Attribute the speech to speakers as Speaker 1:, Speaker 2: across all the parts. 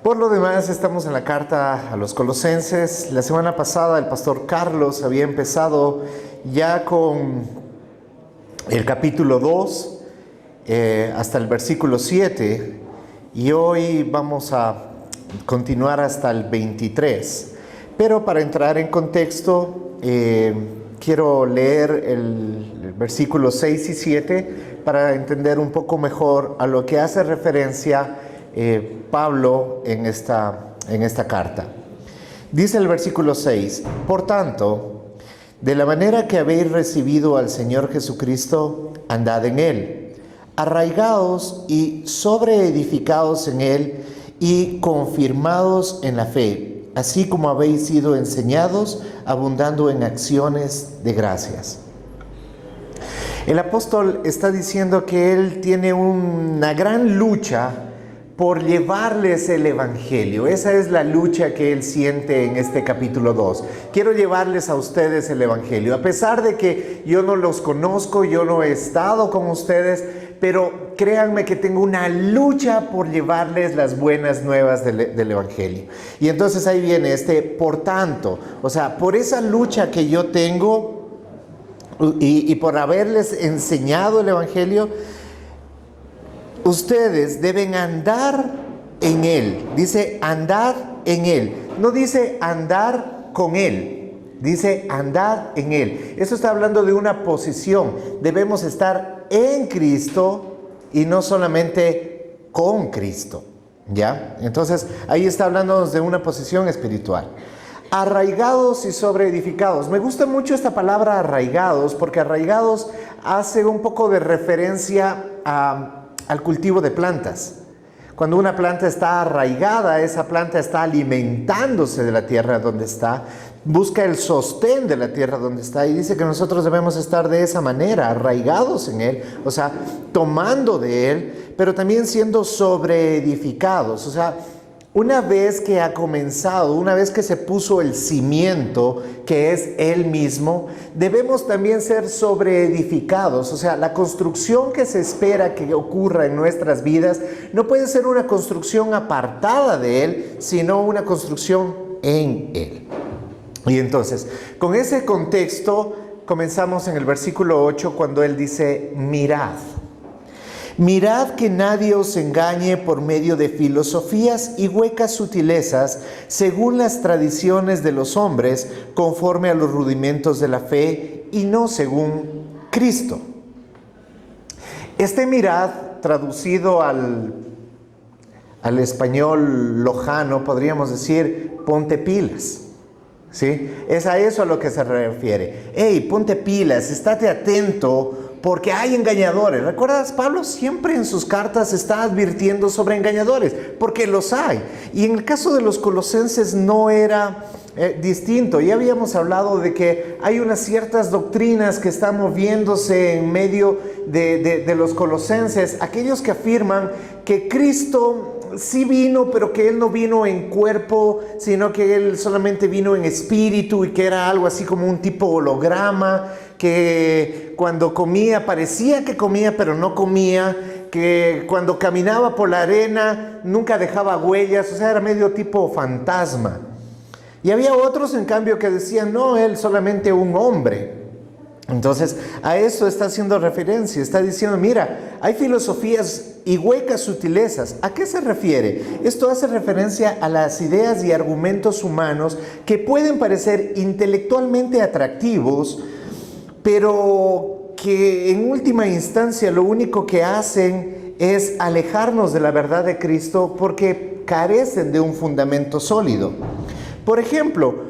Speaker 1: Por lo demás, estamos en la carta a los Colosenses. La semana pasada el pastor Carlos había empezado ya con el capítulo 2 hasta el versículo 7 y hoy vamos a continuar hasta el 23. Pero para entrar en contexto, quiero leer el versículo 6 y 7 para entender un poco mejor a lo que hace referencia Pablo en esta carta. Dice el versículo 6: Por tanto, de la manera que habéis recibido al Señor Jesucristo, andad en Él, arraigados y sobreedificados en Él y confirmados en la fe, así como habéis sido enseñados, abundando en acciones de gracias. El apóstol está diciendo que él tiene una gran lucha por llevarles el evangelio. Esa es la lucha que él siente en este capítulo 2. Quiero llevarles a ustedes el evangelio. A pesar de que yo no los conozco, yo no he estado con ustedes, pero créanme que tengo una lucha por llevarles las buenas nuevas del evangelio. Y entonces ahí viene por tanto, o sea, por esa lucha que yo tengo y por haberles enseñado el evangelio, ustedes deben andar en Él. Dice andar en Él. No dice andar con Él. Dice andar en Él. Eso está hablando de una posición. Debemos estar en Cristo y no solamente con Cristo. ¿Ya? Entonces ahí está hablándonos de una posición espiritual. Arraigados y sobreedificados. Me gusta mucho esta palabra arraigados porque arraigados hace un poco de referencia al cultivo de plantas. Cuando una planta está arraigada, esa planta está alimentándose de la tierra donde está, busca el sostén de la tierra donde está, y dice que nosotros debemos estar de esa manera, arraigados en Él, o sea, tomando de Él, pero también siendo sobreedificados, o sea, una vez que ha comenzado, una vez que se puso el cimiento, que es Él mismo, debemos también ser sobreedificados. O sea, la construcción que se espera que ocurra en nuestras vidas no puede ser una construcción apartada de Él, sino una construcción en Él. Y entonces, con ese contexto, comenzamos en el versículo 8 cuando Él dice, mirad. Mirad que nadie os engañe por medio de filosofías y huecas sutilezas, según las tradiciones de los hombres, conforme a los rudimentos de la fe, y no según Cristo. Mirad, traducido al español lojano, podríamos decir, ponte pilas. ¿Sí? Es a eso a lo que se refiere. Hey, ponte pilas, estate atento, porque hay engañadores. ¿Recuerdas? Pablo siempre en sus cartas está advirtiendo sobre engañadores, porque los hay. Y en el caso de los colosenses no era distinto. Ya habíamos hablado de que hay unas ciertas doctrinas que están moviéndose en medio de los colosenses. Aquellos que afirman que Cristo sí vino, pero que Él no vino en cuerpo, sino que Él solamente vino en espíritu y que era algo así como un tipo holograma, que cuando comía parecía que comía, pero no comía, que cuando caminaba por la arena nunca dejaba huellas, o sea, era medio tipo fantasma. Y había otros, en cambio, que decían, no, Él solamente un hombre. Entonces, a eso está haciendo referencia, está diciendo, mira, hay filosofías y huecas sutilezas. ¿A qué se refiere? Esto hace referencia a las ideas y argumentos humanos que pueden parecer intelectualmente atractivos, pero que en última instancia lo único que hacen es alejarnos de la verdad de Cristo porque carecen de un fundamento sólido. Por ejemplo,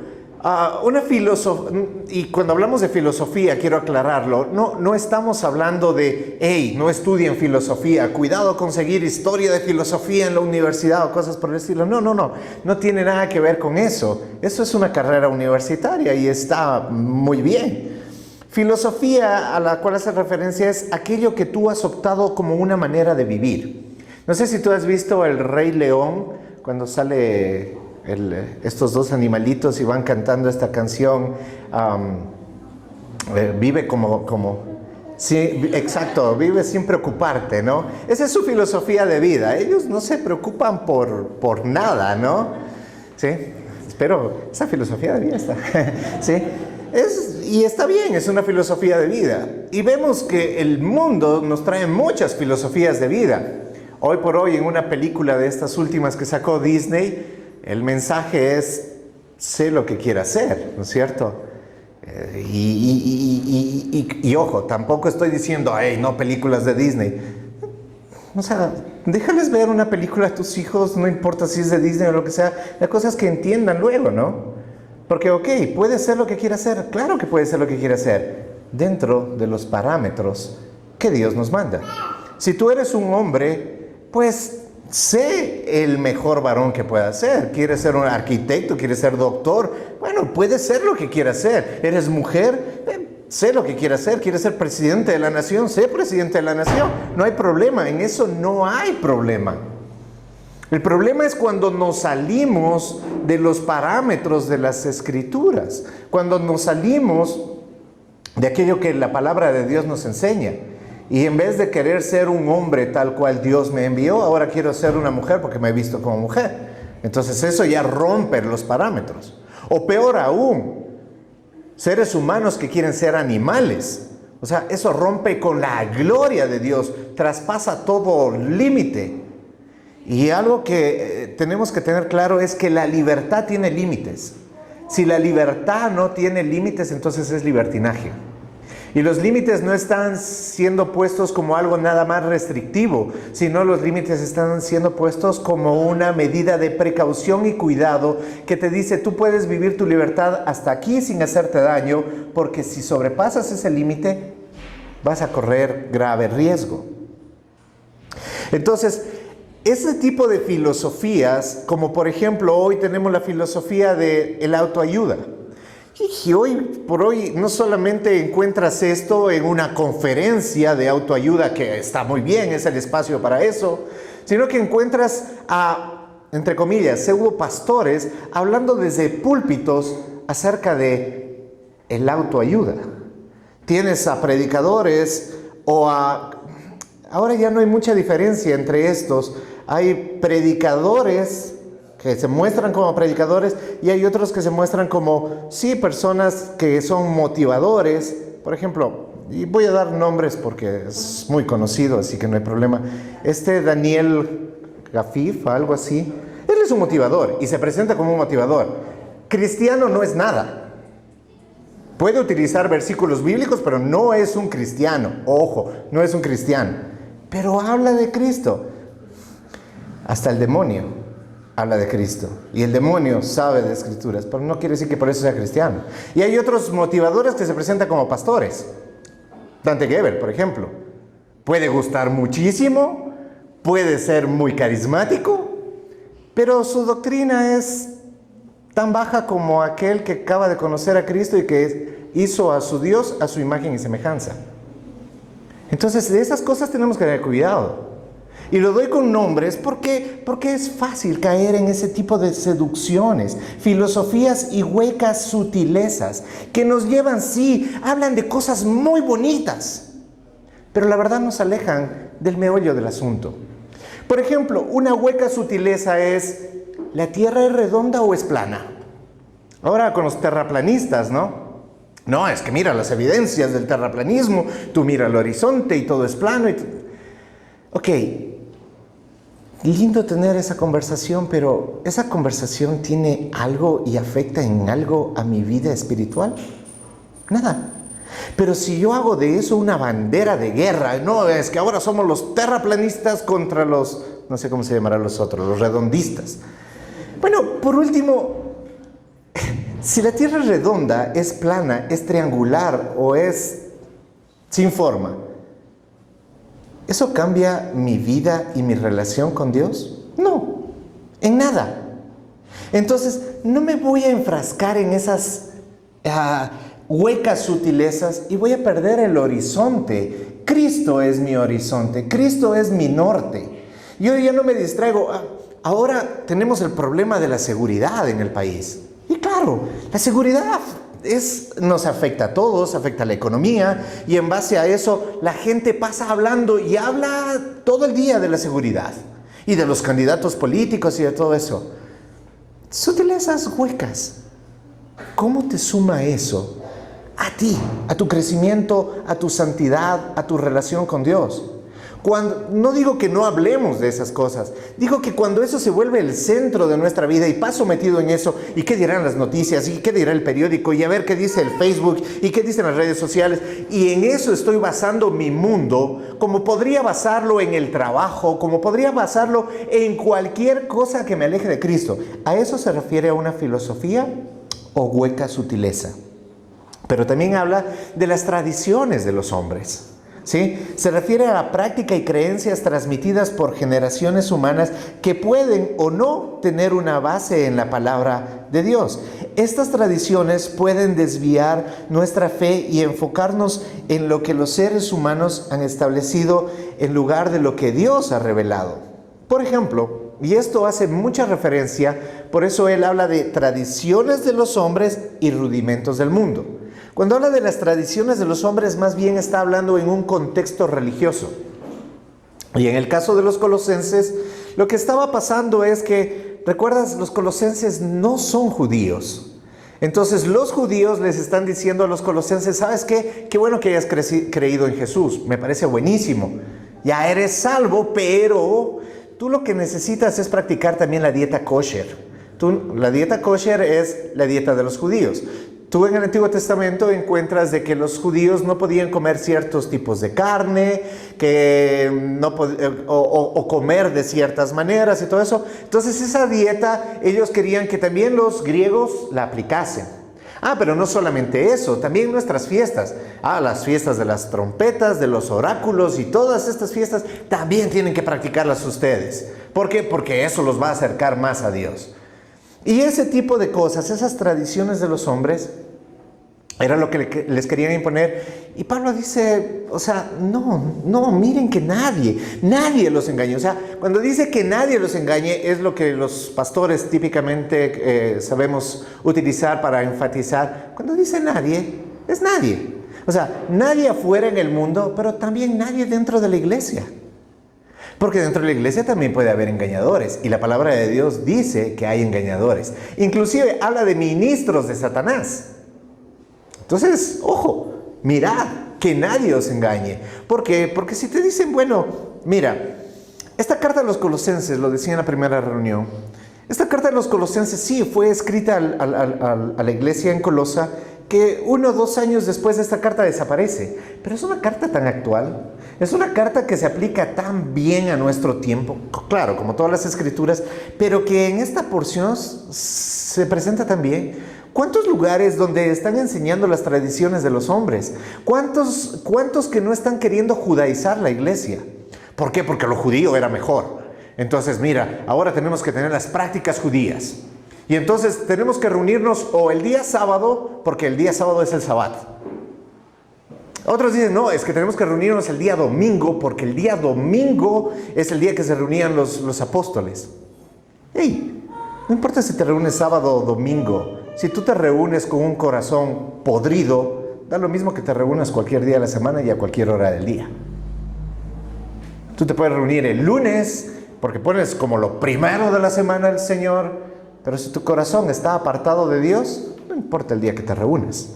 Speaker 1: una filosofía, y cuando hablamos de filosofía, quiero aclararlo, no estamos hablando de, hey, no estudien filosofía, cuidado con seguir historia de filosofía en la universidad o cosas por el estilo. No tiene nada que ver con eso. Eso es una carrera universitaria y está muy bien. Filosofía a la cual hace referencia es aquello que tú has optado como una manera de vivir. No sé si tú has visto El Rey León, cuando sale estos dos animalitos y van cantando esta canción, vive como Sí, exacto, vive sin preocuparte, ¿no? Esa es su filosofía de vida. Ellos no se preocupan por nada, ¿no? Sí, espero, esa filosofía de vida está. Sí, y está bien, es una filosofía de vida. Y vemos que el mundo nos trae muchas filosofías de vida. Hoy por hoy, en una película de estas últimas que sacó Disney, el mensaje es: sé lo que quiera hacer, ¿no es cierto? Y ojo, tampoco estoy diciendo, hey, no películas de Disney. O sea, déjales ver una película a tus hijos, no importa si es de Disney o lo que sea. La cosa es que entiendan luego, ¿no? Porque, ok, puede ser lo que quiera hacer. Claro que puede ser lo que quiera hacer, dentro de los parámetros que Dios nos manda. Si tú eres un hombre, pues sé el mejor varón que pueda ser. ¿Quieres ser un arquitecto? ¿Quieres ser doctor? Bueno, puede ser lo que quiera ser. ¿Eres mujer? Sé lo que quiera hacer. ¿Quieres ser presidente de la nación? Sé presidente de la nación. No hay problema. En eso no hay problema. El problema es cuando nos salimos de los parámetros de las Escrituras. Cuando nos salimos de aquello que la palabra de Dios nos enseña. Y en vez de querer ser un hombre tal cual Dios me envió, ahora quiero ser una mujer porque me he visto como mujer. Entonces eso ya rompe los parámetros. O peor aún, seres humanos que quieren ser animales. O sea, eso rompe con la gloria de Dios, traspasa todo límite. Y algo que tenemos que tener claro es que la libertad tiene límites. Si la libertad no tiene límites, entonces es libertinaje. Y los límites no están siendo puestos como algo nada más restrictivo, sino los límites están siendo puestos como una medida de precaución y cuidado que te dice: tú puedes vivir tu libertad hasta aquí sin hacerte daño, porque si sobrepasas ese límite, vas a correr grave riesgo. Entonces, ese tipo de filosofías, como por ejemplo hoy tenemos la filosofía de la autoayuda. Y hoy por hoy no solamente encuentras esto en una conferencia de autoayuda, que está muy bien, es el espacio para eso, sino que encuentras a, entre comillas, pseudopastores hablando desde púlpitos acerca de el autoayuda. Tienes a predicadores ahora ya no hay mucha diferencia entre estos. Hay predicadores que se muestran como predicadores y hay otros que se muestran como, sí, personas que son motivadores. Por ejemplo, y voy a dar nombres porque es muy conocido, así que no hay problema. Daniel Gafif, algo así, él es un motivador y se presenta como un motivador. Cristiano no es nada. Puede utilizar versículos bíblicos, pero no es un cristiano. Ojo, no es un cristiano. Pero habla de Cristo. Hasta el demonio habla de Cristo. Y el demonio sabe de Escrituras, pero no quiere decir que por eso sea cristiano. Y hay otros motivadores que se presentan como pastores. Dante Gebel, por ejemplo. Puede gustar muchísimo, puede ser muy carismático, pero su doctrina es tan baja como aquel que acaba de conocer a Cristo y que hizo a su Dios a su imagen y semejanza. Entonces, de esas cosas tenemos que tener cuidado. Y lo doy con nombres porque es fácil caer en ese tipo de seducciones, filosofías y huecas sutilezas que nos llevan, sí, hablan de cosas muy bonitas, pero la verdad nos alejan del meollo del asunto. Por ejemplo, una hueca sutileza es: ¿la Tierra es redonda o es plana? Ahora con los terraplanistas, ¿no? No, es que mira las evidencias del terraplanismo, tú mira el horizonte y todo es plano. Ok, lindo tener esa conversación, pero ¿esa conversación tiene algo y afecta en algo a mi vida espiritual? Nada. Pero si yo hago de eso una bandera de guerra, no, es que ahora somos los terraplanistas contra los, no sé cómo se llamarán los otros, los redondistas. Bueno, por último, si la Tierra es redonda, es plana, es triangular o es sin forma, ¿eso cambia mi vida y mi relación con Dios? No, en nada. Entonces, no me voy a enfrascar en esas huecas sutilezas y voy a perder el horizonte. Cristo es mi horizonte, Cristo es mi norte. Yo ya no me distraigo. Ahora tenemos el problema de la seguridad en el país. Y claro, la seguridad nos afecta a todos, afecta a la economía, y en base a eso la gente pasa hablando y habla todo el día de la seguridad y de los candidatos políticos y de todo eso. Sutilezas huecas. ¿Cómo te suma eso a ti, a tu crecimiento, a tu santidad, a tu relación con Dios? No digo que no hablemos de esas cosas, digo que cuando eso se vuelve el centro de nuestra vida y paso metido en eso, y qué dirán las noticias, y qué dirá el periódico, y a ver qué dice el Facebook, y qué dicen las redes sociales, y en eso estoy basando mi mundo, como podría basarlo en el trabajo, como podría basarlo en cualquier cosa que me aleje de Cristo. ¿A eso se refiere a una filosofía o hueca sutileza? Pero también habla de las tradiciones de los hombres. ¿Sí? Se refiere a la práctica y creencias transmitidas por generaciones humanas que pueden o no tener una base en la palabra de Dios. Estas tradiciones pueden desviar nuestra fe y enfocarnos en lo que los seres humanos han establecido en lugar de lo que Dios ha revelado. Por ejemplo, y esto hace mucha referencia, por eso él habla de tradiciones de los hombres y rudimentos del mundo. Cuando habla de las tradiciones de los hombres, más bien está hablando en un contexto religioso. Y en el caso de los colosenses, lo que estaba pasando es que, ¿recuerdas? Los colosenses no son judíos. Entonces los judíos les están diciendo a los colosenses, ¿sabes qué? Qué bueno que hayas creído en Jesús, me parece buenísimo. Ya eres salvo, pero tú lo que necesitas es practicar también la dieta kosher. La dieta kosher es la dieta de los judíos. Tú en el Antiguo Testamento encuentras de que los judíos no podían comer ciertos tipos de carne, o comer de ciertas maneras y todo eso. Entonces esa dieta ellos querían que también los griegos la aplicasen. Pero no solamente eso, también nuestras fiestas. Las fiestas de las trompetas, de los oráculos y todas estas fiestas también tienen que practicarlas ustedes. ¿Por qué? Porque eso los va a acercar más a Dios. Y ese tipo de cosas, esas tradiciones de los hombres, era lo que les querían imponer. Y Pablo dice, no, miren que nadie los engañe. O sea, cuando dice que nadie los engañe, es lo que los pastores típicamente sabemos utilizar para enfatizar. Cuando dice nadie, es nadie. O sea, nadie afuera en el mundo, pero también nadie dentro de la iglesia. Porque dentro de la iglesia también puede haber engañadores. Y la palabra de Dios dice que hay engañadores. Inclusive habla de ministros de Satanás. Entonces, ojo, mirad que nadie os engañe. ¿Por qué? Porque si te dicen, bueno, mira, esta carta de los Colosenses, lo decía en la primera reunión, esta carta de los Colosenses sí fue escrita a la iglesia en Colosa, que 1 o 2 años después de esta carta desaparece. Pero es una carta tan actual, es una carta que se aplica tan bien a nuestro tiempo, claro, como todas las escrituras, pero que en esta porción se presenta también. ¿Cuántos lugares donde están enseñando las tradiciones de los hombres? ¿Cuántos que no están queriendo judaizar la iglesia? ¿Por qué? Porque lo judío era mejor. Entonces, mira, ahora tenemos que tener las prácticas judías. Y entonces tenemos que reunirnos o el día sábado, porque el día sábado es el Sabbat. Otros dicen, no, es que tenemos que reunirnos el día domingo, porque el día domingo es el día que se reunían los apóstoles. ¡Ey! No importa si te reúnes sábado o domingo. Si tú te reúnes con un corazón podrido, da lo mismo que te reúnas cualquier día de la semana y a cualquier hora del día. Tú te puedes reunir el lunes, porque pones como lo primero de la semana el Señor, pero si tu corazón está apartado de Dios, no importa el día que te reúnas.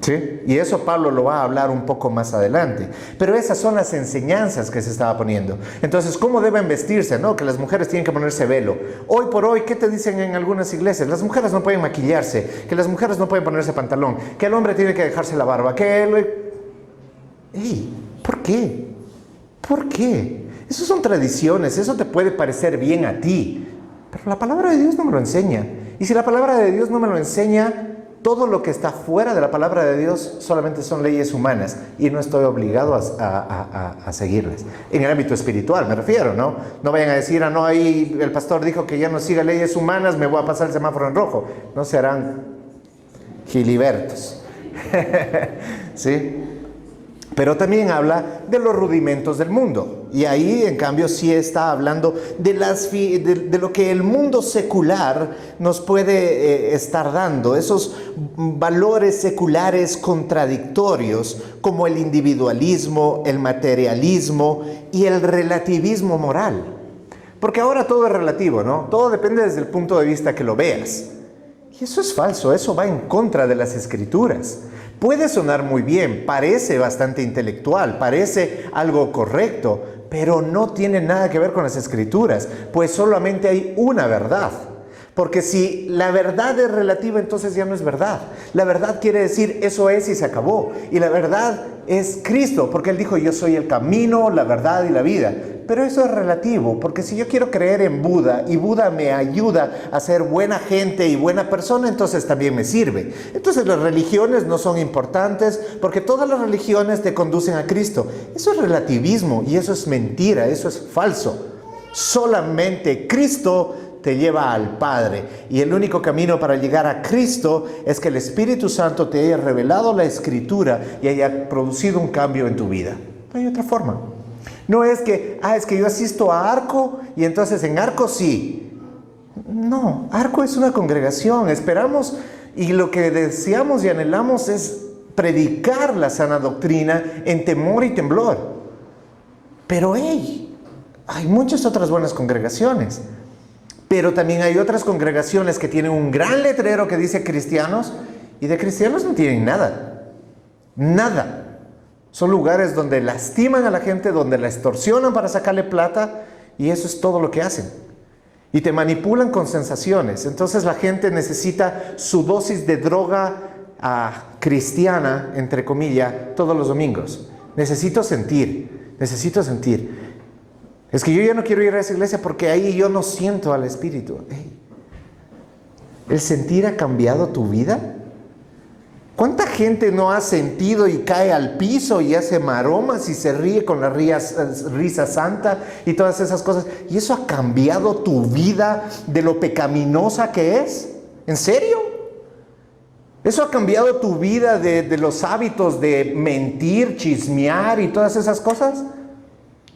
Speaker 1: ¿Sí? Y eso Pablo lo va a hablar un poco más adelante. Pero esas son las enseñanzas que se estaba poniendo. Entonces, ¿cómo deben vestirse? ¿No? Que las mujeres tienen que ponerse velo. Hoy por hoy, ¿qué te dicen en algunas iglesias? Las mujeres no pueden maquillarse, que las mujeres no pueden ponerse pantalón, que el hombre tiene que dejarse la barba, ¿por qué? ¿Por qué? Esas son tradiciones, eso te puede parecer bien a ti, pero la palabra de Dios no me lo enseña. Y si la palabra de Dios no me lo enseña, todo lo que está fuera de la palabra de Dios solamente son leyes humanas y no estoy obligado a seguirlas. En el ámbito espiritual me refiero, ¿no? No vayan a decir, no, ahí el pastor dijo que ya no siga leyes humanas, me voy a pasar el semáforo en rojo. No serán gilibertos. ¿Sí? Pero también habla de los rudimentos del mundo. Y ahí, en cambio, sí está hablando de lo que el mundo secular nos puede estar dando. Esos valores seculares contradictorios, como el individualismo, el materialismo y el relativismo moral. Porque ahora todo es relativo, ¿no? Todo depende desde el punto de vista que lo veas. Y eso es falso, eso va en contra de las Escrituras. Puede sonar muy bien, parece bastante intelectual, parece algo correcto, pero no tiene nada que ver con las Escrituras, pues solamente hay una verdad. Porque si la verdad es relativa, entonces ya no es verdad. La verdad quiere decir eso es y se acabó. Y la verdad es Cristo, porque Él dijo, yo soy el camino, la verdad y la vida. Pero eso es relativo, porque si yo quiero creer en Buda y Buda me ayuda a ser buena gente y buena persona, entonces también me sirve. Entonces las religiones no son importantes porque todas las religiones te conducen a Cristo. Eso es relativismo y eso es mentira, eso es falso. Solamente Cristo te lleva al Padre. Y el único camino para llegar a Cristo es que el Espíritu Santo te haya revelado la Escritura y haya producido un cambio en tu vida. No hay otra forma. No es que, es que yo asisto a Arco y entonces en Arco sí. No, Arco es una congregación. Esperamos y lo que deseamos y anhelamos es predicar la sana doctrina en temor y temblor. Pero hay muchas otras buenas congregaciones. Pero también hay otras congregaciones que tienen un gran letrero que dice cristianos y de cristianos no tienen nada. Nada. Son lugares donde lastiman a la gente, donde la extorsionan para sacarle plata y eso es todo lo que hacen. Y te manipulan con sensaciones. Entonces la gente necesita su dosis de droga cristiana, entre comillas, todos los domingos. Necesito sentir. Es que yo ya no quiero ir a esa iglesia porque ahí yo no siento al Espíritu. ¿El sentir ha cambiado tu vida? ¿Cuánta gente no ha sentido y cae al piso y hace maromas y se ríe con la risa santa y todas esas cosas? ¿Y eso ha cambiado tu vida de lo pecaminosa que es? ¿En serio? ¿Eso ha cambiado tu vida de los hábitos de mentir, chismear y todas esas cosas?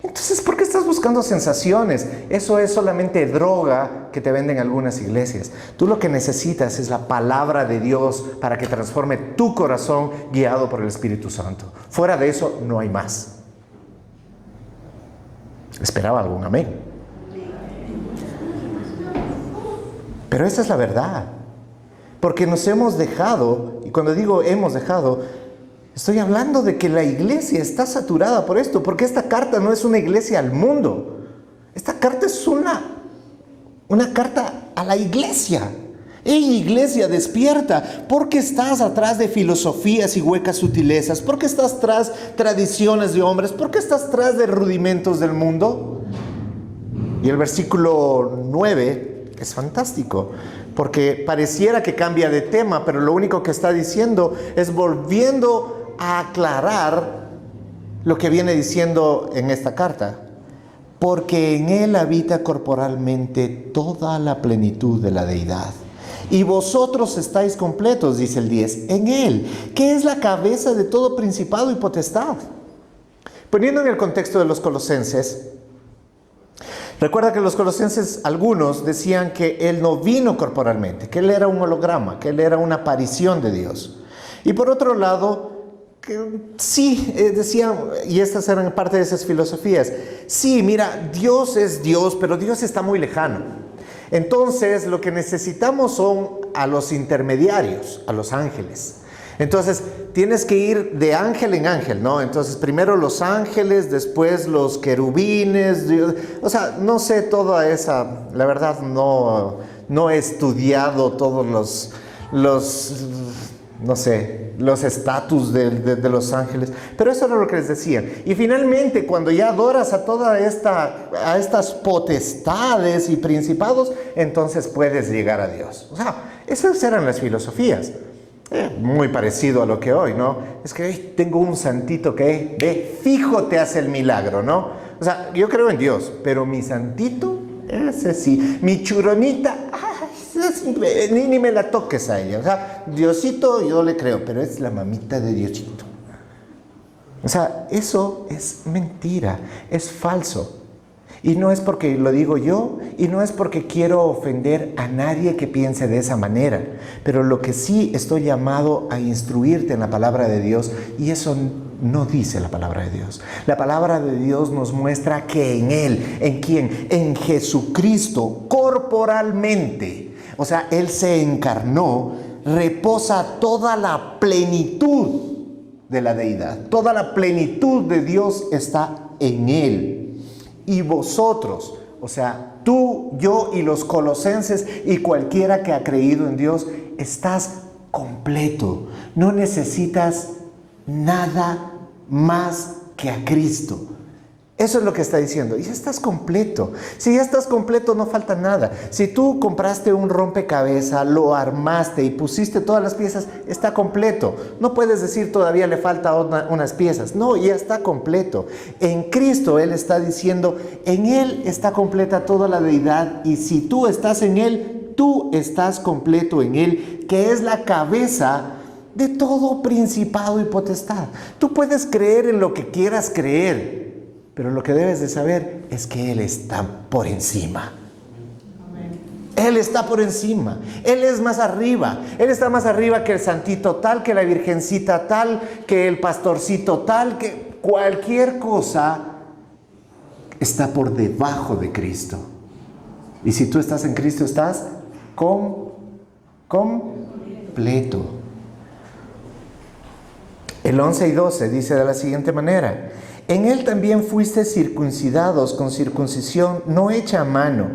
Speaker 1: Entonces, ¿por qué estás buscando sensaciones? Eso es solamente droga que te venden algunas iglesias. Tú lo que necesitas es la palabra de Dios para que transforme tu corazón guiado por el Espíritu Santo. Fuera de eso, no hay más. Esperaba algún amén. Pero esa es la verdad. Porque nos hemos dejado, y cuando digo hemos dejado, estoy hablando de que la iglesia está saturada por esto, porque esta carta no es una iglesia al mundo. Esta carta es una carta a la iglesia. ¡Ey, iglesia, despierta! ¿Por qué estás atrás de filosofías y huecas sutilezas? ¿Por qué estás tras tradiciones de hombres? ¿Por qué estás tras de rudimentos del mundo? Y el versículo 9 es fantástico, porque pareciera que cambia de tema, pero lo único que está diciendo es volviendo a aclarar lo que viene diciendo en esta carta. Porque en Él habita corporalmente toda la plenitud de la deidad. Y vosotros estáis completos, dice el 10, en Él, que es la cabeza de todo principado y potestad. Poniendo en el contexto de los colosenses, recuerda que los colosenses, algunos decían que Él no vino corporalmente, que Él era un holograma, que Él era una aparición de Dios. Y por otro lado, que sí, decían, y estas eran parte de esas filosofías, sí, mira, Dios es Dios, pero Dios está muy lejano. Entonces, lo que necesitamos son a los intermediarios, a los ángeles. Entonces, tienes que ir de ángel en ángel, ¿no? Entonces, primero los ángeles, después los querubines. O sea, no sé toda esa, la verdad no he estudiado todos los estatus de los ángeles, pero eso era lo que les decían. Y finalmente, cuando ya adoras a estas potestades y principados, entonces puedes llegar a Dios. O sea, esas eran las filosofías. Muy parecido a lo que hoy, ¿no? Es que tengo un santito que de fijo te hace el milagro, ¿no? O sea, yo creo en Dios, pero mi santito, ese sí, mi churonita, ni me la toques a ella. O sea, Diosito yo le creo, pero es la mamita de Diosito. O sea, eso es mentira, es falso. Y no es porque lo digo yo, y no es porque quiero ofender a nadie que piense de esa manera. Pero lo que sí estoy llamado a instruirte en la palabra de Dios, y eso no dice la palabra de Dios. La palabra de Dios nos muestra que en Él, ¿en quién? En Jesucristo, corporalmente. O sea, Él se encarnó, reposa toda la plenitud de la deidad. Toda la plenitud de Dios está en Él. Y vosotros, o sea, tú, yo y los colosenses y cualquiera que ha creído en Dios, estás completo. No necesitas nada más que a Cristo. Eso es lo que está diciendo. Y ya estás completo. Si ya estás completo, no falta nada. Si tú compraste un rompecabezas, lo armaste y pusiste todas las piezas, está completo. No puedes decir todavía le falta unas piezas. No, ya está completo. En Cristo Él está diciendo, en Él está completa toda la deidad. Y si tú estás en Él, tú estás completo en Él, que es la cabeza de todo principado y potestad. Tú puedes creer en lo que quieras creer, pero lo que debes de saber es que Él está por encima. Él está por encima. Él es más arriba. Él está más arriba que el santito tal, que la virgencita tal, que el pastorcito tal, que cualquier cosa está por debajo de Cristo. Y si tú estás en Cristo, estás completo. El 11 y 12 dice de la siguiente manera: en Él también fuiste circuncidados con circuncisión no hecha a mano,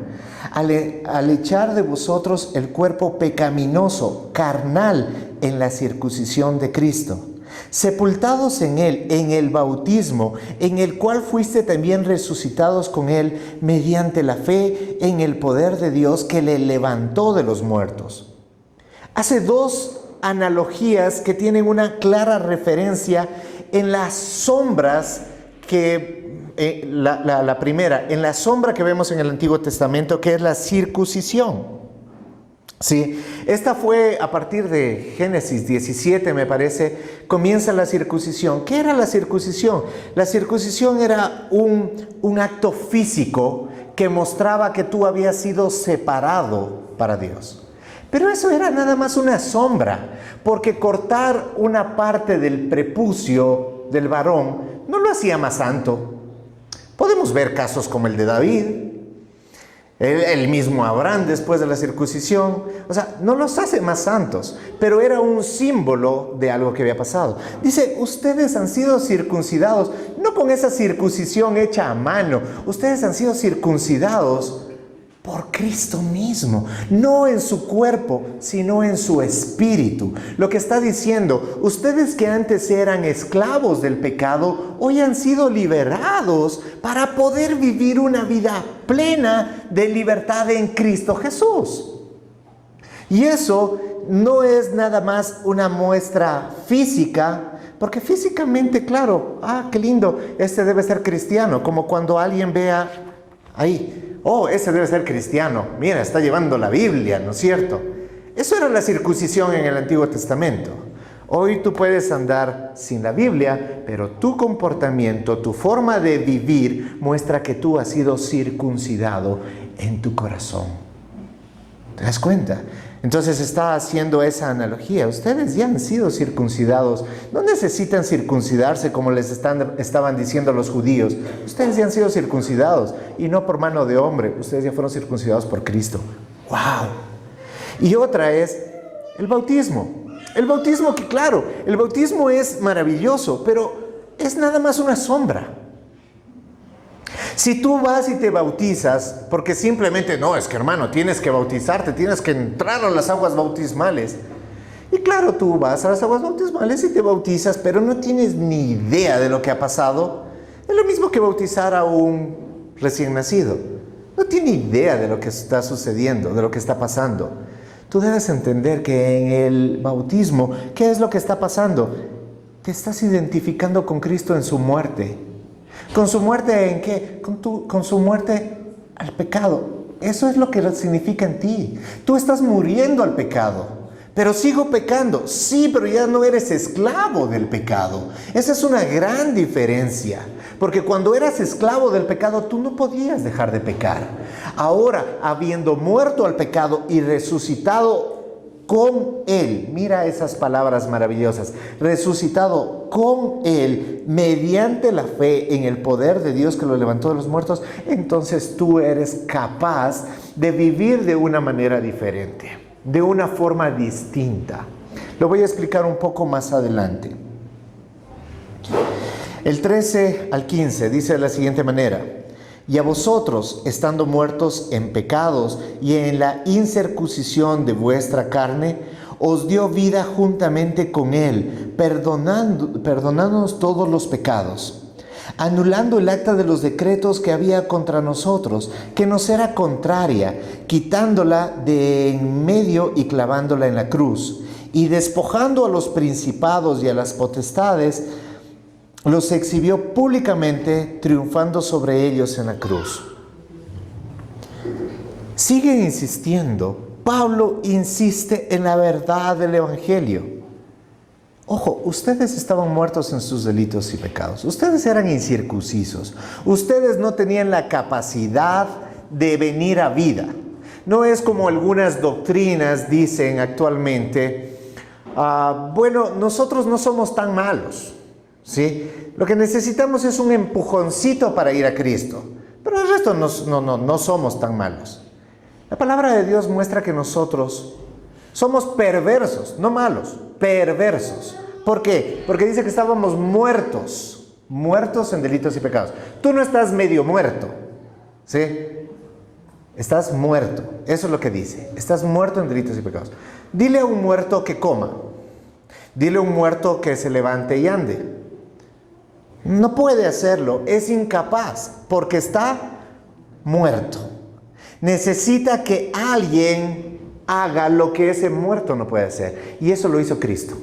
Speaker 1: al echar de vosotros el cuerpo pecaminoso, carnal, en la circuncisión de Cristo, sepultados en Él, en el bautismo, en el cual fuiste también resucitados con Él, mediante la fe en el poder de Dios que le levantó de los muertos. Hace dos analogías que tienen una clara referencia en las sombras que la primera, en la sombra que vemos en el Antiguo Testamento, que es la circuncisión. Sí, esta fue a partir de Génesis 17, me parece, comienza la circuncisión. ¿Qué era la circuncisión? La circuncisión era un acto físico que mostraba que tú habías sido separado para Dios. Pero eso era nada más una sombra, porque cortar una parte del prepucio del varón no lo hacía más santo. Podemos ver casos como el de David, el mismo Abraham después de la circuncisión. O sea, no los hace más santos, pero era un símbolo de algo que había pasado. Dice, ustedes han sido circuncidados, no con esa circuncisión hecha a mano. Ustedes han sido circuncidados por Cristo mismo, no en su cuerpo, sino en su espíritu. Lo que está diciendo, ustedes que antes eran esclavos del pecado, hoy han sido liberados para poder vivir una vida plena de libertad en Cristo Jesús. Y eso no es nada más una muestra física, porque físicamente, claro, qué lindo, este debe ser cristiano, como cuando alguien vea ahí, ese debe ser cristiano, mira, está llevando la Biblia, ¿no es cierto? Eso era la circuncisión en el Antiguo Testamento. Hoy tú puedes andar sin la Biblia, pero tu comportamiento, tu forma de vivir muestra que tú has sido circuncidado en tu corazón. ¿Te das cuenta? Entonces está haciendo esa analogía. Ustedes ya han sido circuncidados. No necesitan circuncidarse como les estaban diciendo los judíos. Ustedes ya han sido circuncidados. Y no por mano de hombre. Ustedes ya fueron circuncidados por Cristo. ¡Wow! Y otra es el bautismo. El bautismo que, claro, el bautismo es maravilloso, pero es nada más una sombra. Si tú vas y te bautizas, porque simplemente, no, es que hermano, tienes que bautizarte, tienes que entrar a las aguas bautismales. Y claro, tú vas a las aguas bautismales y te bautizas, pero no tienes ni idea de lo que ha pasado. Es lo mismo que bautizar a un recién nacido. No tiene idea de lo que está sucediendo, de lo que está pasando. Tú debes entender que en el bautismo, ¿qué es lo que está pasando? Te estás identificando con Cristo en su muerte. ¿Con su muerte en qué? Con su muerte al pecado. Eso es lo que significa en ti. Tú estás muriendo al pecado, Pero sigo pecando. Sí, pero ya no eres esclavo del pecado. Esa es una gran diferencia. Porque cuando eras esclavo del pecado, tú no podías dejar de pecar. Ahora, habiendo muerto al pecado y resucitado con Él, mira esas palabras maravillosas, resucitado con Él mediante la fe en el poder de Dios que lo levantó de los muertos, entonces tú eres capaz de vivir de una manera diferente, de una forma distinta. Lo voy a explicar un poco más adelante. El 13 al 15 dice de la siguiente manera: y a vosotros, estando muertos en pecados y en la incircuncisión de vuestra carne, os dio vida juntamente con Él, perdonándonos todos los pecados, anulando el acta de los decretos que había contra nosotros, que nos era contraria, quitándola de en medio y clavándola en la cruz, y despojando a los principados y a las potestades, los exhibió públicamente, triunfando sobre ellos en la cruz. Sigue insistiendo. Pablo insiste en la verdad del Evangelio. Ojo, ustedes estaban muertos en sus delitos y pecados. Ustedes eran incircuncisos. Ustedes no tenían la capacidad de venir a vida. No es como algunas doctrinas dicen actualmente, bueno, nosotros no somos tan malos. ¿Sí? Lo que necesitamos es un empujoncito para ir a Cristo. Pero el resto no somos tan malos. La palabra de Dios muestra que nosotros somos perversos, no malos, perversos. ¿Por qué? Porque dice que estábamos muertos en delitos y pecados. Tú no estás medio muerto, ¿sí? Estás muerto, eso es lo que dice. Estás muerto en delitos y pecados. Dile a un muerto que coma. Dile a un muerto que se levante y ande. No puede hacerlo, es incapaz, porque está muerto. Necesita que alguien haga lo que ese muerto no puede hacer. Y eso lo hizo Cristo.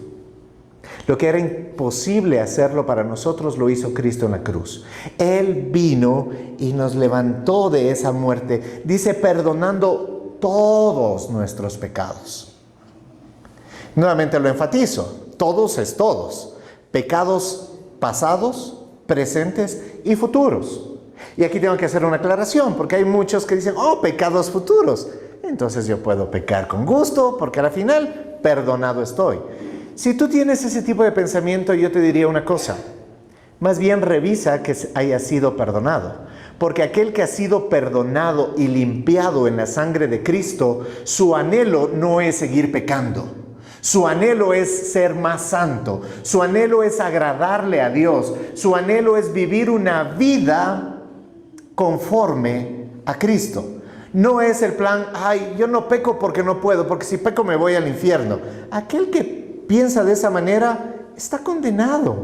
Speaker 1: Lo que era imposible hacerlo para nosotros, lo hizo Cristo en la cruz. Él vino y nos levantó de esa muerte. Dice, perdonando todos nuestros pecados. Nuevamente lo enfatizo. Todos es todos. Pecados pasados, presentes y futuros. Y aquí tengo que hacer una aclaración, porque hay muchos que dicen, oh, pecados futuros. Entonces yo puedo pecar con gusto, porque al final, perdonado estoy. Si tú tienes ese tipo de pensamiento, yo te diría una cosa. Más bien revisa que haya sido perdonado. Porque aquel que ha sido perdonado y limpiado en la sangre de Cristo, su anhelo no es seguir pecando. Su anhelo es ser más santo. Su anhelo es agradarle a Dios. Su anhelo es vivir una vida conforme a Cristo. No es el plan, ay, yo no peco porque no puedo, porque si peco me voy al infierno. Aquel que piensa de esa manera está condenado.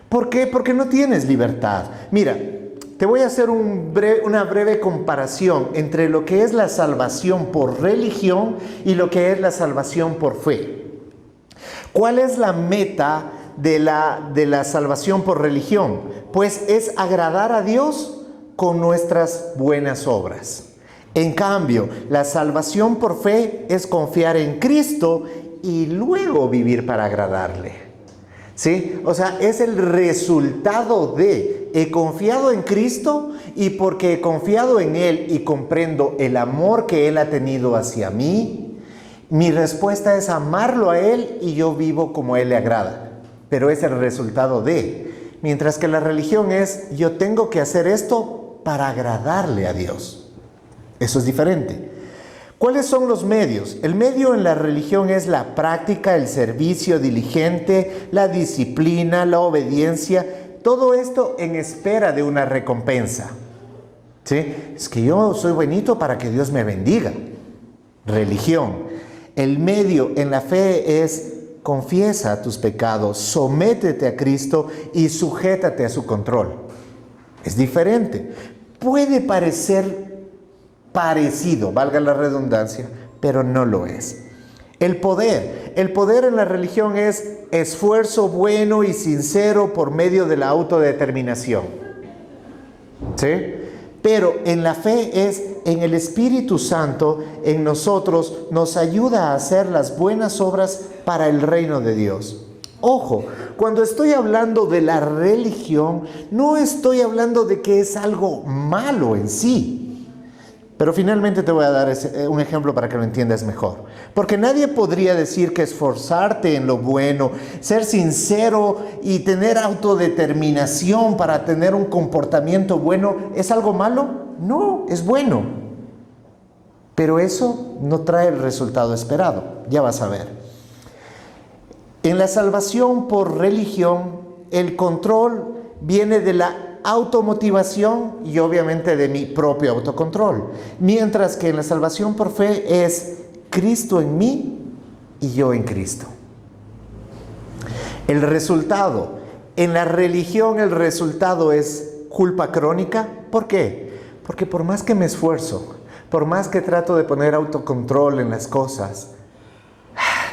Speaker 1: ¿Por qué? Porque no tienes libertad. Mira, te voy a hacer una breve comparación entre lo que es la salvación por religión y lo que es la salvación por fe. ¿Cuál es la meta de la salvación por religión? Pues es agradar a Dios con nuestras buenas obras. En cambio, la salvación por fe es confiar en Cristo y luego vivir para agradarle. ¿Sí? O sea, es el resultado de he confiado en Cristo y porque he confiado en Él y comprendo el amor que Él ha tenido hacia mí, mi respuesta es amarlo a Él y yo vivo como Él le agrada. Pero es el resultado de. Mientras que la religión es yo tengo que hacer esto para agradarle a Dios. Eso es diferente. ¿Cuáles son los medios? El medio en la religión es la práctica, el servicio diligente, la disciplina, la obediencia. Todo esto en espera de una recompensa. ¿Sí? Es que yo soy buenito para que Dios me bendiga. Religión. El medio en la fe es confiesa tus pecados, sométete a Cristo y sujétate a su control. Es diferente. Puede parecer parecido, valga la redundancia, pero no lo es. El poder en la religión es esfuerzo bueno y sincero por medio de la autodeterminación. ¿Sí? Pero en la fe es en el Espíritu Santo, en nosotros, nos ayuda a hacer las buenas obras para el reino de Dios. Ojo, cuando estoy hablando de la religión, no estoy hablando de que es algo malo en sí. Pero finalmente te voy a dar un ejemplo para que lo entiendas mejor. Porque nadie podría decir que esforzarte en lo bueno, ser sincero y tener autodeterminación para tener un comportamiento bueno, ¿es algo malo? No, es bueno. Pero eso no trae el resultado esperado. Ya vas a ver. En la salvación por religión, el control viene de la automotivación y obviamente de mi propio autocontrol. Mientras que en la salvación por fe es Cristo en mí y yo en Cristo. El resultado, en la religión el resultado es culpa crónica. ¿Por qué? Porque por más que me esfuerzo, por más que trato de poner autocontrol en las cosas,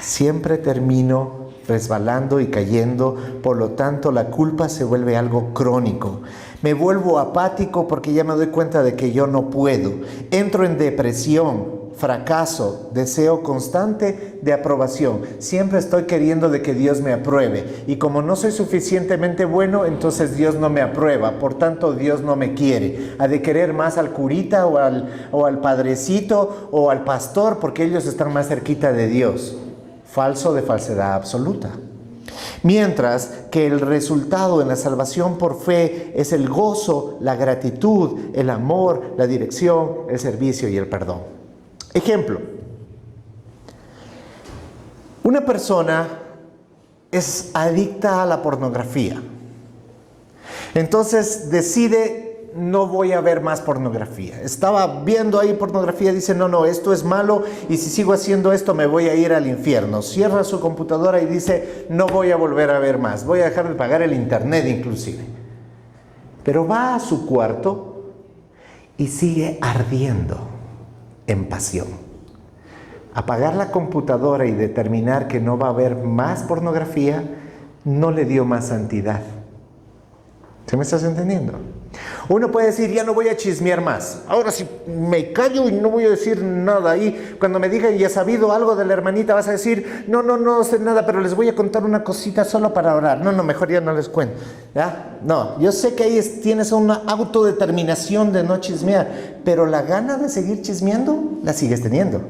Speaker 1: siempre termino resbalando y cayendo. Por lo tanto, la culpa se vuelve algo crónico. Me vuelvo apático porque ya me doy cuenta de que yo no puedo. Entro en depresión, fracaso, deseo constante de aprobación. Siempre estoy queriendo de que Dios me apruebe. Y como no soy suficientemente bueno, entonces Dios no me aprueba. Por tanto, Dios no me quiere. Ha de querer más al curita o al padrecito o al pastor porque ellos están más cerquita de Dios. Falso de falsedad absoluta. Mientras que el resultado en la salvación por fe es el gozo, la gratitud, el amor, la dirección, el servicio y el perdón. Ejemplo. Una persona es adicta a la pornografía. Entonces decide: no voy a ver más pornografía. Estaba viendo ahí pornografía, dice: no, esto es malo y si sigo haciendo esto me voy a ir al infierno. Cierra su computadora y dice: no voy a volver a ver más, voy a dejar de pagar el internet inclusive. Pero va a su cuarto y sigue ardiendo en pasión. Apagar la computadora y determinar que no va a haber más pornografía no le dio más santidad. ¿Se me estás entendiendo? Uno puede decir: ya no voy a chismear más. Ahora sí me callo y no voy a decir nada. Ahí cuando me digan: ¿y has sabido algo de la hermanita? Vas a decir: no sé nada, pero les voy a contar una cosita solo para orar. No, mejor ya no les cuento. ¿Ya? No, yo sé que ahí tienes una autodeterminación de no chismear, pero la gana de seguir chismeando la sigues teniendo.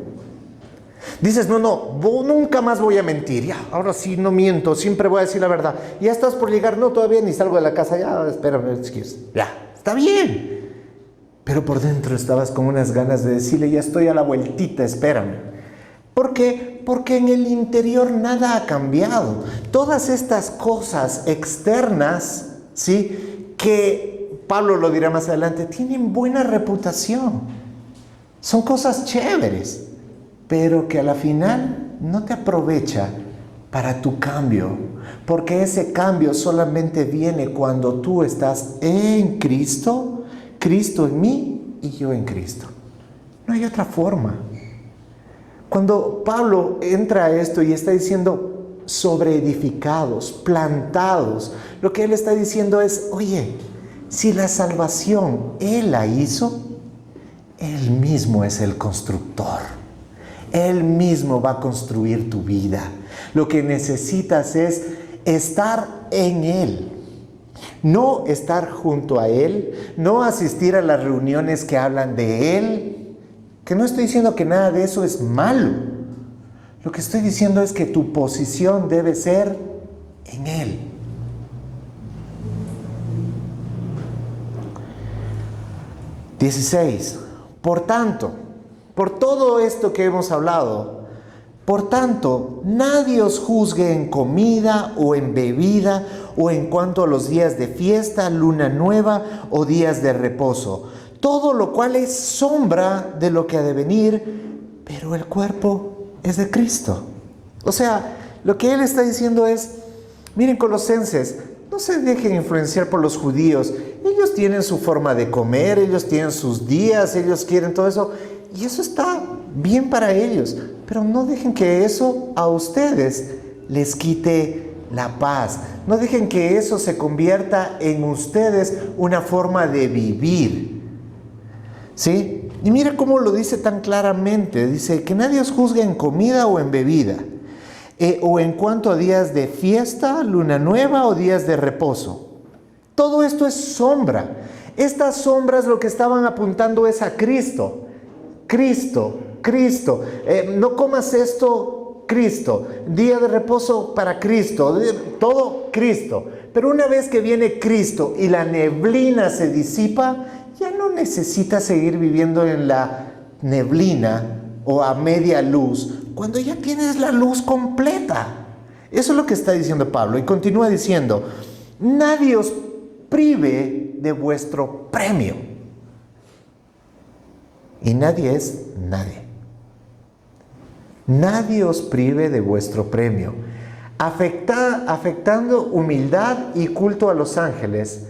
Speaker 1: Dices: no, nunca más voy a mentir. Ya, ahora sí no miento, siempre voy a decir la verdad. Ya estás por llegar: no, todavía ni salgo de la casa. Ya, espérame, ya, está bien. Pero por dentro estabas con unas ganas de decirle: ya estoy a la vueltita, espérame. ¿Por qué? Porque en el interior nada ha cambiado. Todas estas cosas externas, ¿sí?, que Pablo lo dirá más adelante, tienen buena reputación. Son cosas chéveres, pero que a la final no te aprovecha para tu cambio, porque ese cambio solamente viene cuando tú estás en Cristo, Cristo en mí y yo en Cristo. No hay otra forma. Cuando Pablo entra a esto y está diciendo sobreedificados, plantados, lo que él está diciendo es: oye, si la salvación Él la hizo, Él mismo es el constructor. Él mismo va a construir tu vida. Lo que necesitas es estar en Él. No estar junto a Él, no asistir a las reuniones que hablan de Él. Que no estoy diciendo que nada de eso es malo. Lo que estoy diciendo es que tu posición debe ser en Él. (16) Por tanto, por todo esto que hemos hablado, por tanto, nadie os juzgue en comida o en bebida o en cuanto a los días de fiesta, luna nueva o días de reposo. Todo lo cual es sombra de lo que ha de venir, pero el cuerpo es de Cristo. O sea, lo que él está diciendo es: miren, Colosenses, no se dejen influenciar por los judíos. Ellos tienen su forma de comer, ellos tienen sus días, ellos quieren todo eso. Y eso está bien para ellos. Pero no dejen que eso a ustedes les quite la paz. No dejen que eso se convierta en ustedes una forma de vivir. ¿Sí? Y mira cómo lo dice tan claramente. Dice que nadie os juzgue en comida o en bebida, o en cuanto a días de fiesta, luna nueva o días de reposo. Todo esto es sombra. Estas sombras lo que estaban apuntando es a Cristo. Cristo, Cristo. No comas esto, Cristo. Día de reposo para Cristo. Todo Cristo. Pero una vez que viene Cristo y la neblina se disipa, ya no necesitas seguir viviendo en la neblina o a media luz, cuando ya tienes la luz completa. Eso es lo que está diciendo Pablo. Y continúa diciendo, nadie os prive de vuestro premio. Y nadie es nadie. Nadie os prive de vuestro premio. Afectando humildad y culto a los ángeles,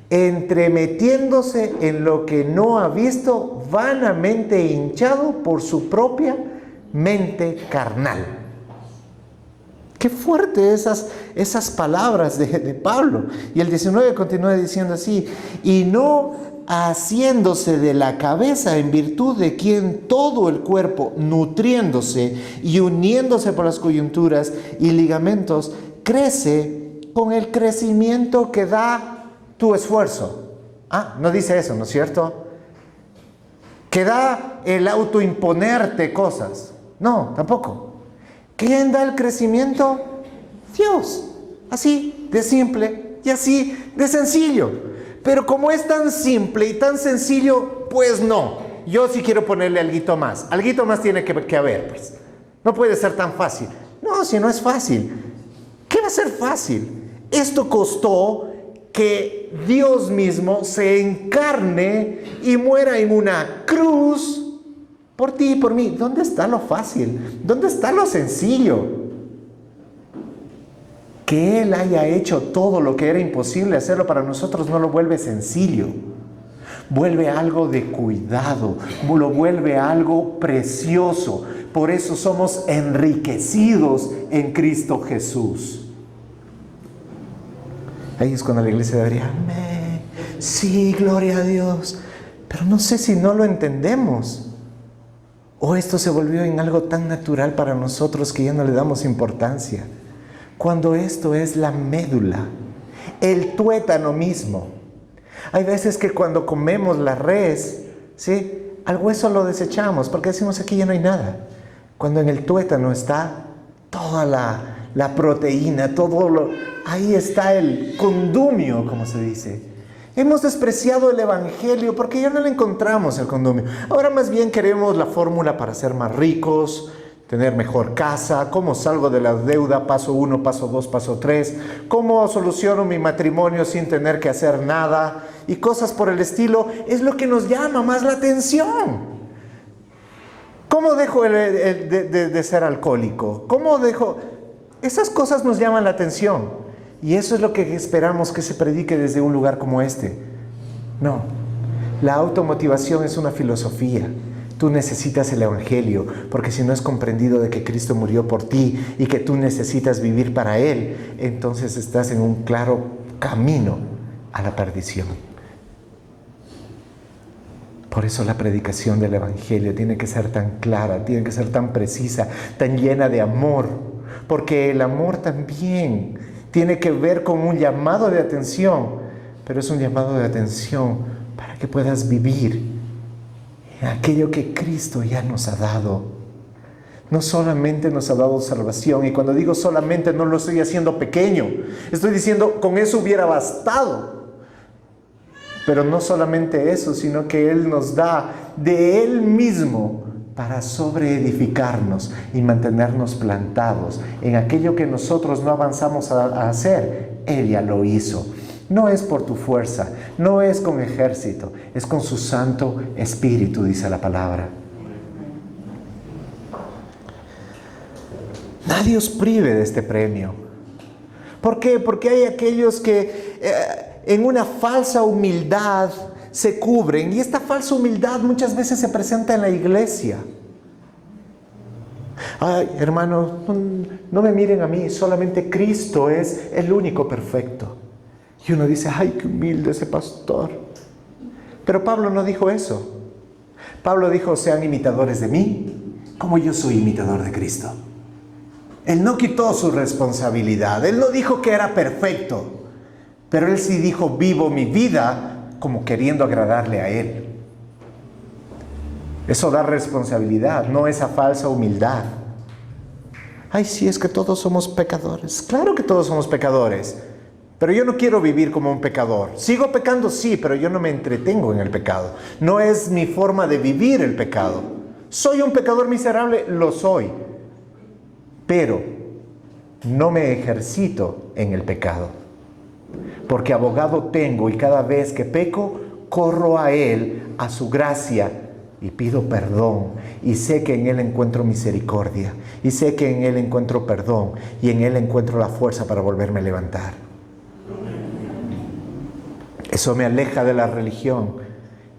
Speaker 1: entremetiéndose en lo que no ha visto, vanamente hinchado por su propia mente carnal. Qué fuerte esas palabras de Pablo. Y el 19 continúa diciendo así, y no haciéndose de la cabeza, en virtud de quien todo el cuerpo, nutriéndose y uniéndose por las coyunturas y ligamentos, crece con el crecimiento que da tu esfuerzo. No dice eso, ¿no es cierto? Que da el autoimponerte cosas. No, tampoco. ¿Quién da el crecimiento? Dios. Así de simple y así de sencillo. Pero como es tan simple y tan sencillo, pues no. Yo sí quiero ponerle alguito más. Alguito más tiene que haber, pues. No puede ser tan fácil. No, si no es fácil. ¿Qué va a ser fácil? Esto costó que Dios mismo se encarne y muera en una cruz por ti y por mí. ¿Dónde está lo fácil? ¿Dónde está lo sencillo? Que Él haya hecho todo lo que era imposible hacerlo para nosotros no lo vuelve sencillo. Vuelve algo de cuidado, lo vuelve algo precioso. Por eso somos enriquecidos en Cristo Jesús. Ahí es cuando la iglesia debería, amén, sí, gloria a Dios. Pero no sé si no lo entendemos. O esto se volvió en algo tan natural para nosotros que ya no le damos importancia. Cuando esto es la médula, el tuétano mismo. Hay veces que cuando comemos la res, ¿sí?, al hueso lo desechamos porque decimos aquí ya no hay nada. Cuando en el tuétano está toda la proteína, ahí está el condumio, como se dice. Hemos despreciado el evangelio porque ya no le encontramos el condumio. Ahora más bien queremos la fórmula para ser más ricos, tener mejor casa, cómo salgo de la deuda, paso 1, paso 2, paso 3, cómo soluciono mi matrimonio sin tener que hacer nada y cosas por el estilo, es lo que nos llama más la atención. ¿Cómo dejo de ser alcohólico? ¿Cómo dejo? Esas cosas nos llaman la atención y eso es lo que esperamos que se predique desde un lugar como este. No, la automotivación es una filosofía. Tú necesitas el evangelio, porque si no es comprendido de que Cristo murió por ti y que tú necesitas vivir para Él, entonces estás en un claro camino a la perdición. Por eso la predicación del evangelio tiene que ser tan clara, tiene que ser tan precisa, tan llena de amor, porque el amor también tiene que ver con un llamado de atención, pero es un llamado de atención para que puedas vivir aquello que Cristo ya nos ha dado. No solamente nos ha dado salvación, y cuando digo solamente no lo estoy haciendo pequeño, estoy diciendo con eso hubiera bastado. Pero no solamente eso, sino que Él nos da de Él mismo para sobreedificarnos y mantenernos plantados en aquello que nosotros no avanzamos a hacer. Él ya lo hizo. No es por tu fuerza, no es con ejército, es con su Santo Espíritu, dice la palabra. Nadie os prive de este premio. ¿Por qué? Porque hay aquellos que en una falsa humildad se cubren, y esta falsa humildad muchas veces se presenta en la iglesia. Ay, hermanos, no me miren a mí, solamente Cristo es el único perfecto. Y uno dice, ay, qué humilde ese pastor. Pero Pablo no dijo eso. Pablo dijo, sean imitadores de mí, como yo soy imitador de Cristo. Él no quitó su responsabilidad. Él no dijo que era perfecto. Pero él sí dijo, vivo mi vida como queriendo agradarle a Él. Eso da responsabilidad, no esa falsa humildad. Ay, sí, es que todos somos pecadores. Claro que todos somos pecadores. Pero yo no quiero vivir como un pecador. Sigo pecando, sí, pero yo no me entretengo en el pecado. No es mi forma de vivir el pecado. ¿Soy un pecador miserable? Lo soy. Pero no me ejercito en el pecado. Porque abogado tengo y cada vez que peco, corro a Él, a su gracia, y pido perdón. Y sé que en Él encuentro misericordia. Y sé que en Él encuentro perdón. Y en Él encuentro la fuerza para volverme a levantar. Eso me aleja de la religión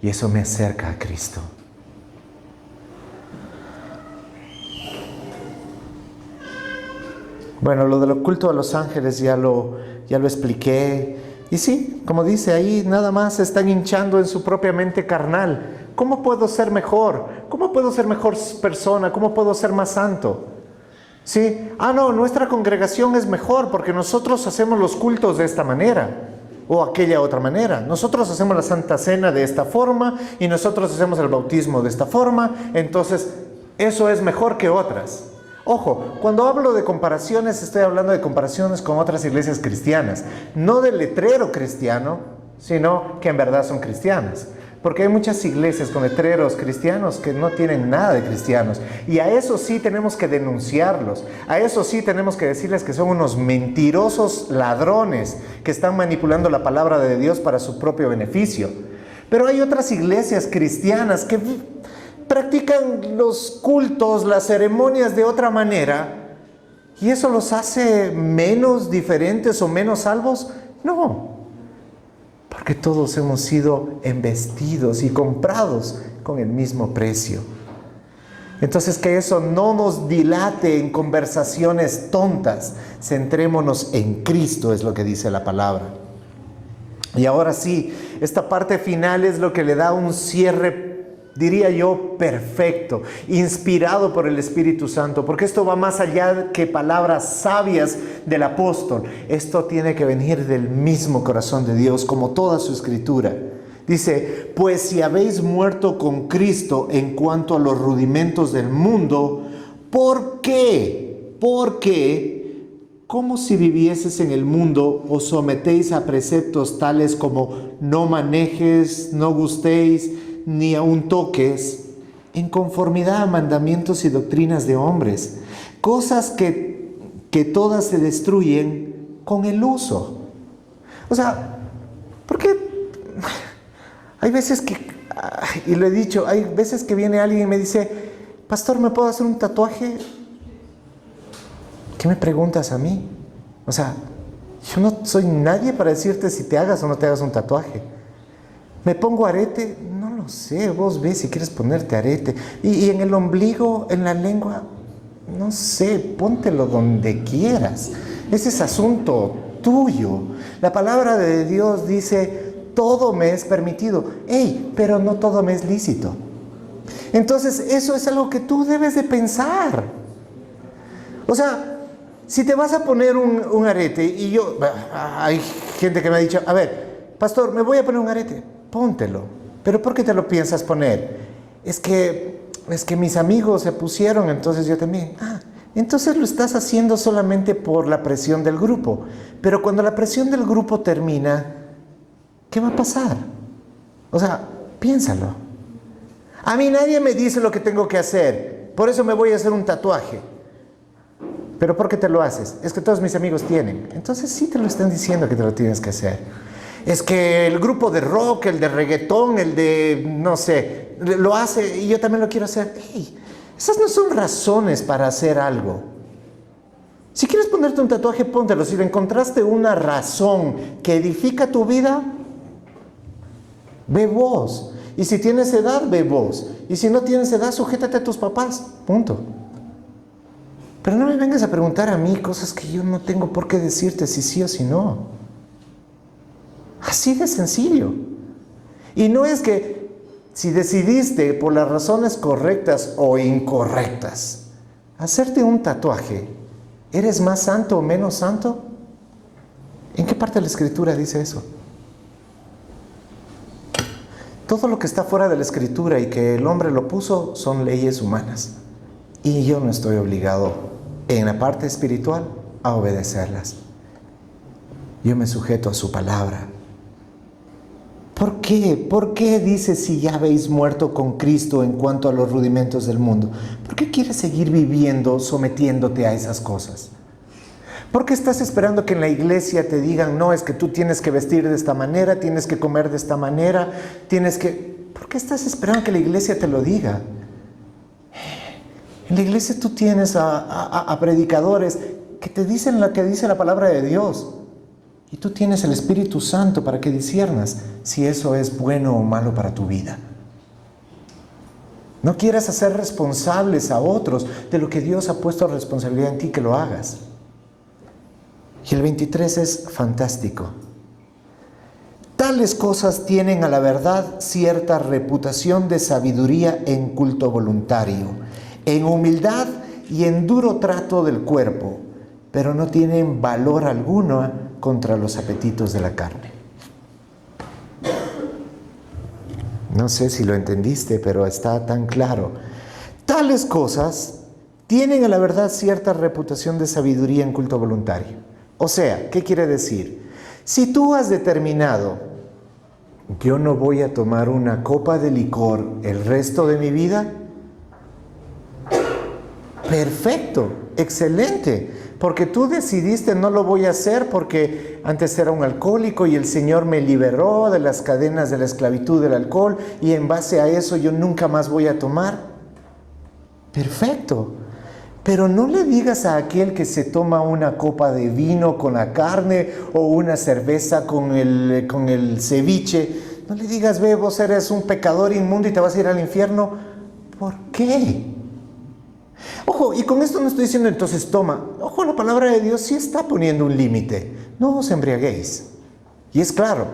Speaker 1: y eso me acerca a Cristo. Bueno, lo del culto a los ángeles ya lo expliqué. Y sí, como dice ahí, nada más están hinchando en su propia mente carnal. ¿Cómo puedo ser mejor? ¿Cómo puedo ser mejor persona? ¿Cómo puedo ser más santo? ¿Sí? No, nuestra congregación es mejor porque nosotros hacemos los cultos de esta manera o aquella otra manera. Nosotros hacemos la Santa Cena de esta forma y nosotros hacemos el bautismo de esta forma. Entonces, eso es mejor que otras. Ojo, cuando hablo de comparaciones, estoy hablando de comparaciones con otras iglesias cristianas. No del letrero cristiano, sino que en verdad son cristianas. Porque hay muchas iglesias con letreros cristianos que no tienen nada de cristianos. Y a eso sí tenemos que denunciarlos. A eso sí tenemos que decirles que son unos mentirosos ladrones que están manipulando la palabra de Dios para su propio beneficio. Pero hay otras iglesias cristianas que practican los cultos, las ceremonias de otra manera, ¿y eso los hace menos diferentes o menos salvos? No, porque todos hemos sido embestidos y comprados con el mismo precio. Entonces, que eso no nos dilate en conversaciones tontas. Centrémonos en Cristo, es lo que dice la palabra. Y ahora sí, esta parte final es lo que le da un cierre, diría yo, perfecto, inspirado por el Espíritu Santo, porque esto va más allá que palabras sabias del apóstol. Esto tiene que venir del mismo corazón de Dios, como toda su escritura. Dice, pues si habéis muerto con Cristo en cuanto a los rudimentos del mundo, ¿por qué? Porque, como si vivieses en el mundo, os sometéis a preceptos tales como no manejes, no gustéis, ni aun toques, en conformidad a mandamientos y doctrinas de hombres, cosas que todas se destruyen con el uso. O sea, ¿por qué? Hay veces que, y lo he dicho, hay veces que viene alguien y me dice, pastor, ¿me puedo hacer un tatuaje? ¿Qué me preguntas a mí? O sea, yo no soy nadie para decirte si te hagas o no te hagas un tatuaje. ¿Me pongo arete? No lo sé, vos ves si quieres ponerte arete. Y en el ombligo, en la lengua, no sé, póntelo donde quieras. Ese es asunto tuyo. La palabra de Dios dice, todo me es permitido. Pero no todo me es lícito. Entonces, eso es algo que tú debes de pensar. O sea, si te vas a poner un arete, y yo, hay gente que me ha dicho, a ver, pastor, me voy a poner un arete. Póntelo. ¿Pero por qué te lo piensas poner? Es que mis amigos se pusieron, entonces yo también. Entonces lo estás haciendo solamente por la presión del grupo. Pero cuando la presión del grupo termina, ¿qué va a pasar? O sea, piénsalo. A mí nadie me dice lo que tengo que hacer. Por eso me voy a hacer un tatuaje. ¿Pero por qué te lo haces? Es que todos mis amigos tienen. Entonces sí te lo están diciendo que te lo tienes que hacer. Es que el grupo de rock, el de reggaetón, el de, no sé, lo hace y yo también lo quiero hacer. Esas no son razones para hacer algo. Si quieres ponerte un tatuaje, póntelo. Si le encontraste una razón que edifica tu vida, ve vos. Y si tienes edad, ve vos. Y si no tienes edad, sujétate a tus papás. Punto. Pero no me vengas a preguntar a mí cosas que yo no tengo por qué decirte si sí o si no. Así de sencillo. Y no es que si decidiste por las razones correctas o incorrectas hacerte un tatuaje, ¿eres más santo o menos santo? ¿En qué parte de la Escritura dice eso? Todo lo que está fuera de la Escritura y que el hombre lo puso son leyes humanas. Y yo no estoy obligado en la parte espiritual a obedecerlas. Yo me sujeto a su palabra. ¿Por qué? ¿Por qué dice si ya habéis muerto con Cristo en cuanto a los rudimentos del mundo? ¿Por qué quieres seguir viviendo sometiéndote a esas cosas? ¿Por qué estás esperando que en la iglesia te digan, no, es que tú tienes que vestir de esta manera, tienes que comer de esta manera, ¿Por qué estás esperando que la iglesia te lo diga? En la iglesia tú tienes a predicadores que te dicen lo que dice la palabra de Dios. Y tú tienes el Espíritu Santo para que disciernas si eso es bueno o malo para tu vida. No quieras hacer responsables a otros de lo que Dios ha puesto responsabilidad en ti que lo hagas. Y el 23 es fantástico. Tales cosas tienen a la verdad cierta reputación de sabiduría en culto voluntario, en humildad y en duro trato del cuerpo, pero no tienen valor alguno contra los apetitos de la carne. No sé si lo entendiste, pero está tan claro. Tales cosas tienen a la verdad cierta reputación de sabiduría en culto voluntario. O sea, ¿qué quiere decir? Si tú has determinado, yo no voy a tomar una copa de licor el resto de mi vida, perfecto, excelente, porque tú decidiste no lo voy a hacer porque antes era un alcohólico y el Señor me liberó de las cadenas de la esclavitud del alcohol y en base a eso yo nunca más voy a tomar. Perfecto. Pero no le digas a aquel que se toma una copa de vino con la carne o una cerveza con el ceviche, no le digas, ve, vos eres un pecador inmundo y te vas a ir al infierno. ¿Por qué? Ojo, y con esto no estoy diciendo entonces toma. Ojo, la palabra de Dios sí está poniendo un límite. No os embriaguéis. Y es claro.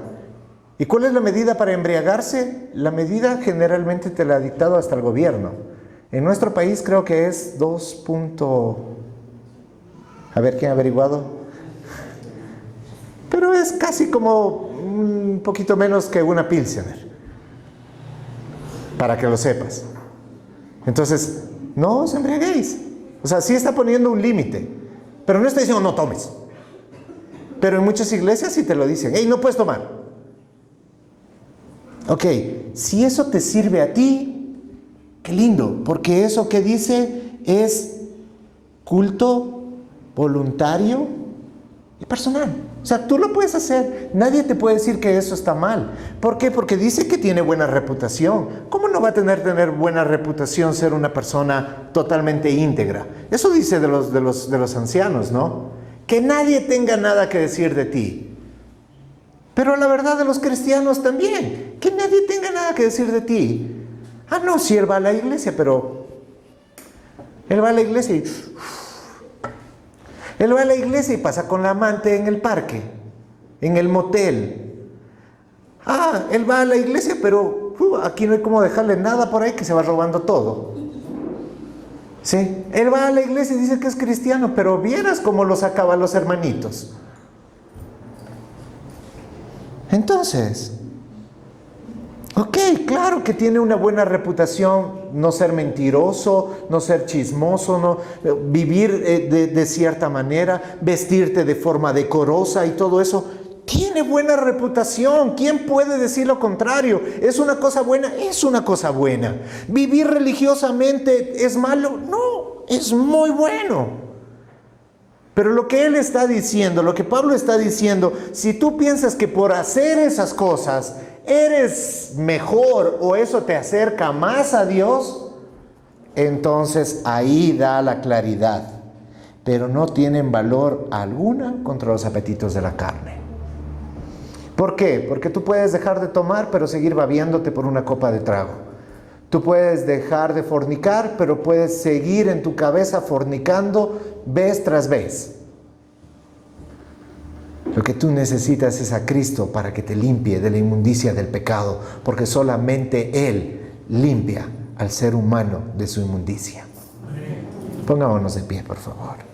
Speaker 1: ¿Y cuál es la medida para embriagarse? La medida generalmente te la ha dictado hasta el gobierno. En nuestro país creo que es 2. A ver, ¿quién ha averiguado? Pero es casi como un poquito menos que una Pilsener. Para que lo sepas. Entonces, no os embriaguéis. O sea, sí está poniendo un límite. Pero no está diciendo no tomes. Pero en muchas iglesias sí te lo dicen. ¡Ey, no puedes tomar! Ok, si eso te sirve a ti, qué lindo, porque eso que dice es culto voluntario y personal. O sea, tú lo puedes hacer. Nadie te puede decir que eso está mal. ¿Por qué? Porque dice que tiene buena reputación. ¿Cómo no va a tener buena reputación ser una persona totalmente íntegra? Eso dice de los ancianos, ¿no? Que nadie tenga nada que decir de ti. Pero la verdad de los cristianos también. Que nadie tenga nada que decir de ti. Ah, no, sí, él va a la iglesia, pero él va a la iglesia y él va a la iglesia y pasa con la amante en el parque, en el motel. Ah, él va a la iglesia, pero aquí no hay como dejarle nada por ahí que se va robando todo. ¿Sí? Él va a la iglesia y dice que es cristiano, pero vieras cómo lo sacaba a los hermanitos. Entonces, ok, claro que tiene una buena reputación no ser mentiroso, no ser chismoso, no vivir de cierta manera, vestirte de forma decorosa y todo eso. Tiene buena reputación. ¿Quién puede decir lo contrario? ¿Es una cosa buena? Es una cosa buena. ¿Vivir religiosamente es malo? No, es muy bueno. Pero lo que él está diciendo, lo que Pablo está diciendo, si tú piensas que por hacer esas cosas eres mejor o eso te acerca más a Dios, entonces ahí da la claridad. Pero no tienen valor alguna contra los apetitos de la carne. ¿Por qué? Porque tú puedes dejar de tomar, pero seguir babiándote por una copa de trago. Tú puedes dejar de fornicar, pero puedes seguir en tu cabeza fornicando vez tras vez. Lo que tú necesitas es a Cristo para que te limpie de la inmundicia del pecado, porque solamente Él limpia al ser humano de su inmundicia. Pongámonos de pie, por favor.